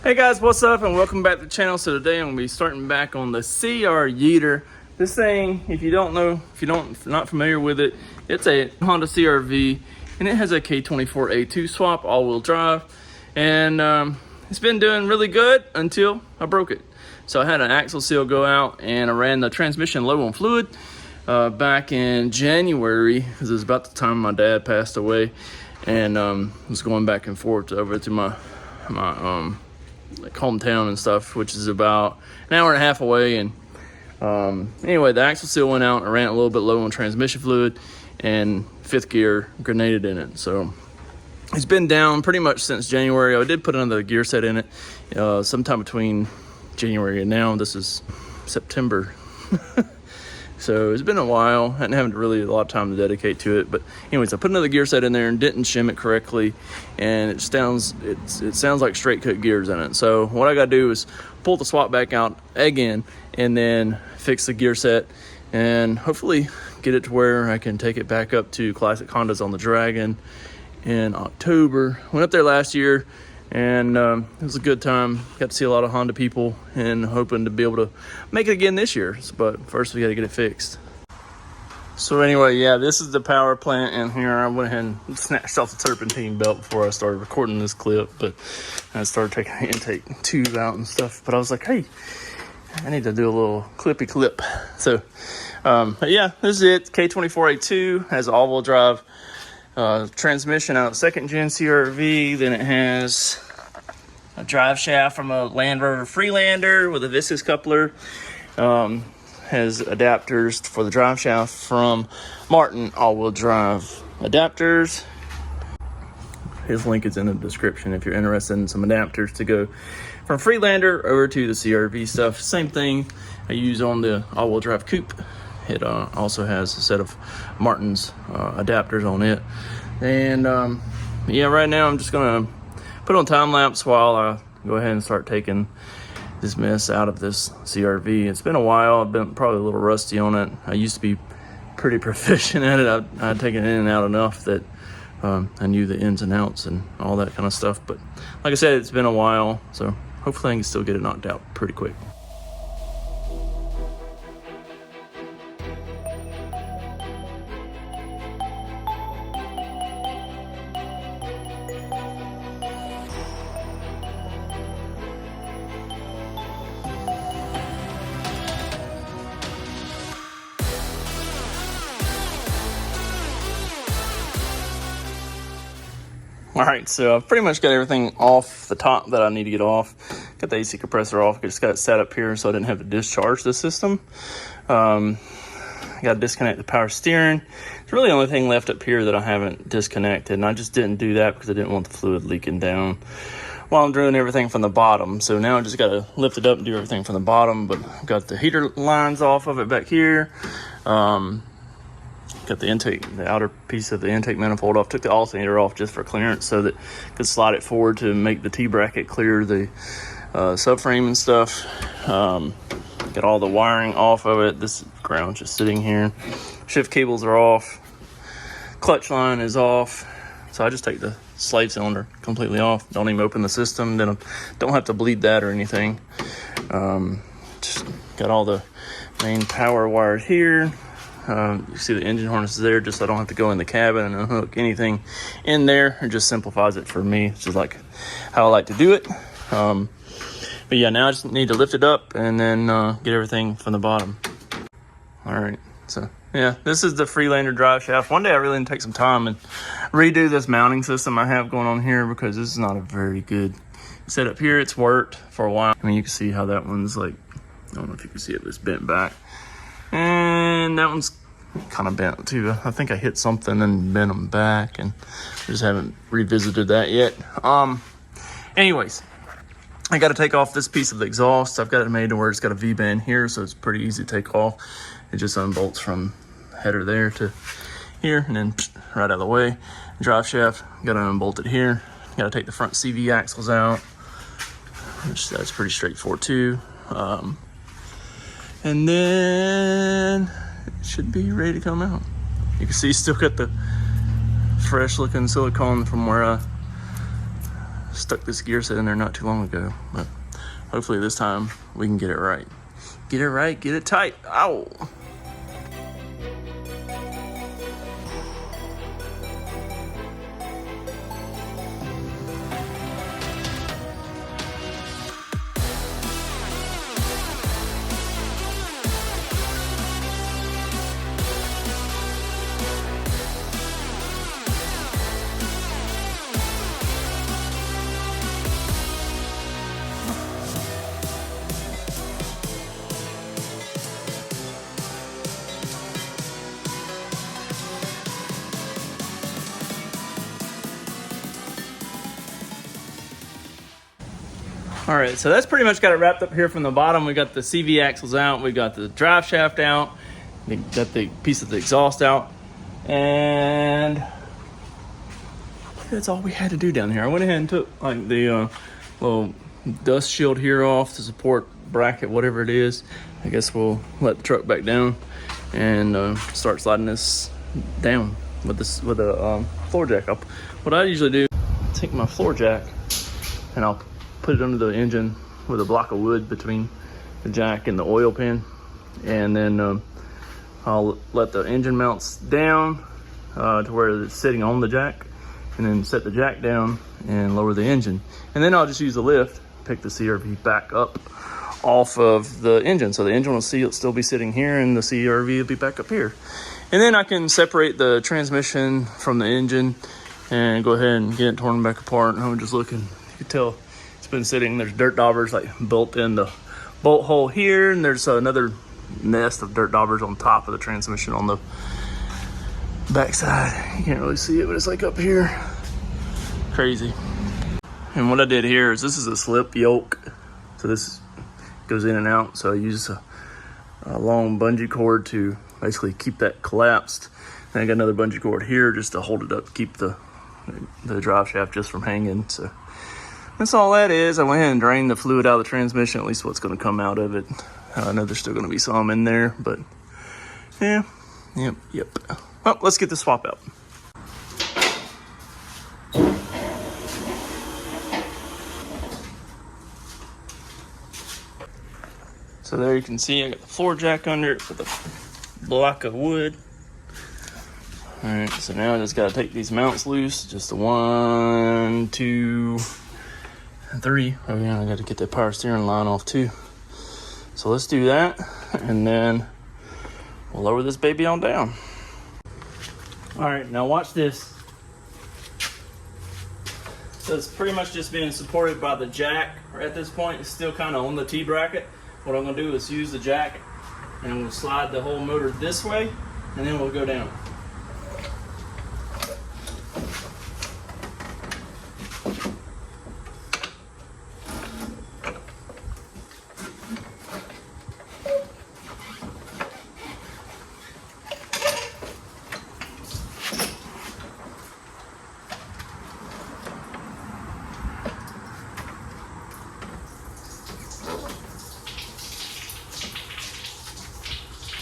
Hey guys, what's up and welcome back to the channel. So today I'm going to be starting back on the CR Yeeter. This thing, if you don't know, if you're not familiar with it, it's a Honda CRV and it has a K24a2 swap, all-wheel drive. And it's been doing really good until I broke it. So I had an axle seal go out and I ran the transmission low on fluid back in January because it was about the time my dad passed away, and was going back and forth over to my like hometown and stuff, which is about an hour and a half away. And anyway, the axle seal went out. I ran it a little bit low on transmission fluid and fifth gear grenaded in it. So it's been down pretty much since January. I did put another gear set in it sometime between January and now. This is September. So it's been a while. I haven't really a lot of time to dedicate to it. But anyways, I put another gear set in there and didn't shim it correctly, and it sounds like straight cut gears in it. So what I got to do is pull the swap back out again and then fix the gear set and hopefully get it to where I can take it back up to Classic Hondas on the Dragon in October. Went up there last year, and it was a good time. Got to see a lot of Honda people and hoping to be able to make it again this year. But first we got to get it fixed. So anyway, yeah, this is the power plant in here. I went ahead and snatched off the turpentine belt before I started recording this clip, but I started taking the intake tube out and stuff. But I was like, hey, I need to do a little clippy clip. So but yeah, this is it. K24a2 has all-wheel drive transmission out of second gen CRV. Then it has a drive shaft from a Land Rover Freelander with a viscous coupler. Has adapters for the drive shaft from Martin all-wheel drive adapters. His link is in the description if you're interested in some adapters to go from Freelander over to the CRV stuff. Same thing I use on the all-wheel drive coupe. It also has a set of Martin's adapters on it. And yeah, right now I'm just gonna put on time lapse while I go ahead and start taking this mess out of this CRV. It's been a while. I've been probably a little rusty on it. I used to be pretty proficient at it. I'd taken it in and out enough that I knew the ins and outs and all that kind of stuff. But like I said, it's been a while, so hopefully I can still get it knocked out pretty quick. All right, so I've pretty much got everything off the top that I need to get off. Got the AC compressor off. I just got it set up here so I didn't have to discharge the system. I got to disconnect the power steering. It's really the only thing left up here that I haven't disconnected, and I just didn't do that because I didn't want the fluid leaking down while I'm doing everything from the bottom. So now I just got to lift it up and do everything from the bottom, but I've got the heater lines off of it back here. Got the intake, the outer piece of the intake manifold off. Took the alternator off just for clearance so that I could slide it forward to make the T-bracket clear the subframe and stuff. Got all the wiring off of it. This ground's just sitting here. Shift cables are off. Clutch line is off. So I just take the slave cylinder completely off. Don't even open the system. Then I don't have to bleed that or anything. Just got all the main power wires here. You see the engine harness is there just so I don't have to go in the cabin and unhook anything in there. It just simplifies it for me. It's just like how I like to do it. But yeah, now I just need to lift it up and then get everything from the bottom. All right, so yeah, this is the Freelander drive shaft. One day I really need to take some time and redo this mounting system I have going on here because this is not a very good setup here. It's worked for a while. I mean, you can see how that one's like, I don't know if you can see it, but it's bent back. And that one's kind of bent too. I think I hit something and bent them back, and just haven't revisited that yet. Anyways, I got to take off this piece of the exhaust. I've got it made to where it's got a V-band here, so it's pretty easy to take off. It just unbolts from header there to here, and then right out of the way. Drive shaft, got to unbolt it here. Got to take the front CV axles out, which that's pretty straightforward too. And then it should be ready to come out. You can see still got the fresh looking silicone from where I stuck this gear set in there not too long ago, but hopefully this time we can get it right. Get it right, get it tight. Ow! All right, so that's pretty much got it wrapped up here from the bottom. We got the CV axles out, we got the drive shaft out, we got the piece of the exhaust out, and that's all we had to do down here. I went ahead and took like the little dust shield here off, the support bracket, whatever it is. I guess we'll let the truck back down and start sliding this down with a floor jack up. What I usually do, take my floor jack and I'll put it under the engine with a block of wood between the jack and the oil pan, and then I'll let the engine mounts down to where it's sitting on the jack, and then set the jack down and lower the engine, and then I'll just use the lift, pick the CRV back up off of the engine, so the engine will still be sitting here and the CRV will be back up here, and then I can separate the transmission from the engine and go ahead and get it torn back apart. And I'm just looking, you can tell it's been sitting, there's dirt daubers like built in the bolt hole here, and there's another nest of dirt daubers on top of the transmission on the backside. You can't really see it, but it's like up here. Crazy. And what I did here is, this is a slip yoke, so this goes in and out, so I use a long bungee cord to basically keep that collapsed. And I got another bungee cord here just to hold it up, keep the drive shaft just from hanging. So that's all that is. I went ahead and drained the fluid out of the transmission, at least what's going to come out of it. I know there's still going to be some in there, but yeah, yep. Well, let's get the swap out. So there you can see I got the floor jack under it with a block of wood. All right, so now I just got to take these mounts loose. Just the 1, 2, and 3. Oh yeah, I got to get that power steering line off too. So let's do that, and then we'll lower this baby on down. All right, now watch this. So it's pretty much just being supported by the jack at this point. It's still kind of on the T-bracket. What I'm gonna do is use the jack and we'll slide the whole motor this way, and then we'll go down.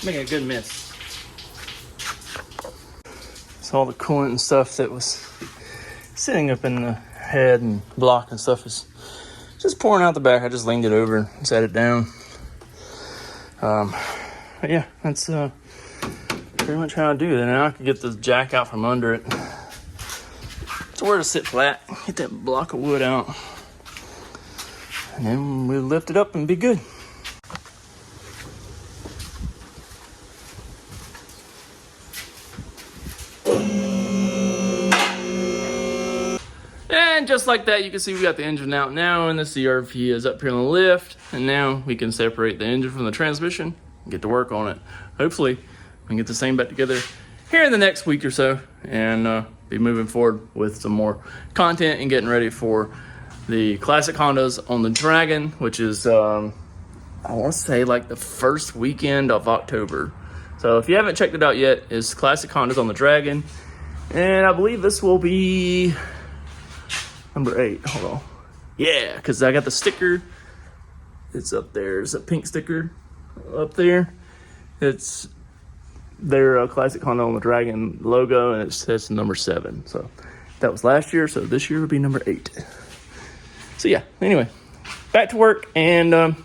Making a good mess. So all the coolant and stuff that was sitting up in the head and block and stuff is just pouring out the back. I just leaned it over and set it down. But yeah, that's pretty much how I do it. And now I can get the jack out from under it. So where to sit flat, get that block of wood out, and then we'll lift it up and be good. And just like that, you can see we got the engine out now, and the CRV is up here on the lift. And now we can separate the engine from the transmission and get to work on it. Hopefully, we can get the same back together here in the next week or so, and be moving forward with some more content and getting ready for the classic Hondas on the Dragon, which is, I want to say like the first weekend of October. So if you haven't checked it out yet, it's classic Hondas on the Dragon. And I believe this will be number 8. Hold on. Yeah, because I got the sticker. It's up there. It's a pink sticker up there. It's their classic Honda on the Dragon logo, and it says number 7. So that was last year, so this year would be number 8. So yeah, anyway, back to work, and hope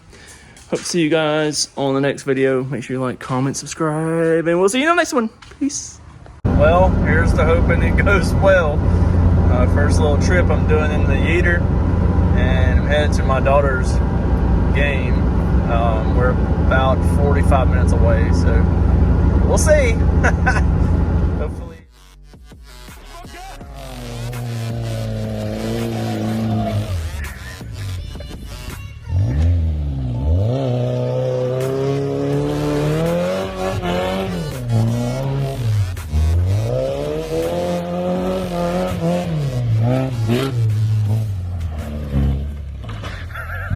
to see you guys on the next video. Make sure you like, comment, subscribe, and we'll see you in the next one. Peace. Well, here's to hoping it goes well. First little trip I'm doing in the Yeeter, and I'm headed to my daughter's game. We're about 45 minutes away, so we'll see.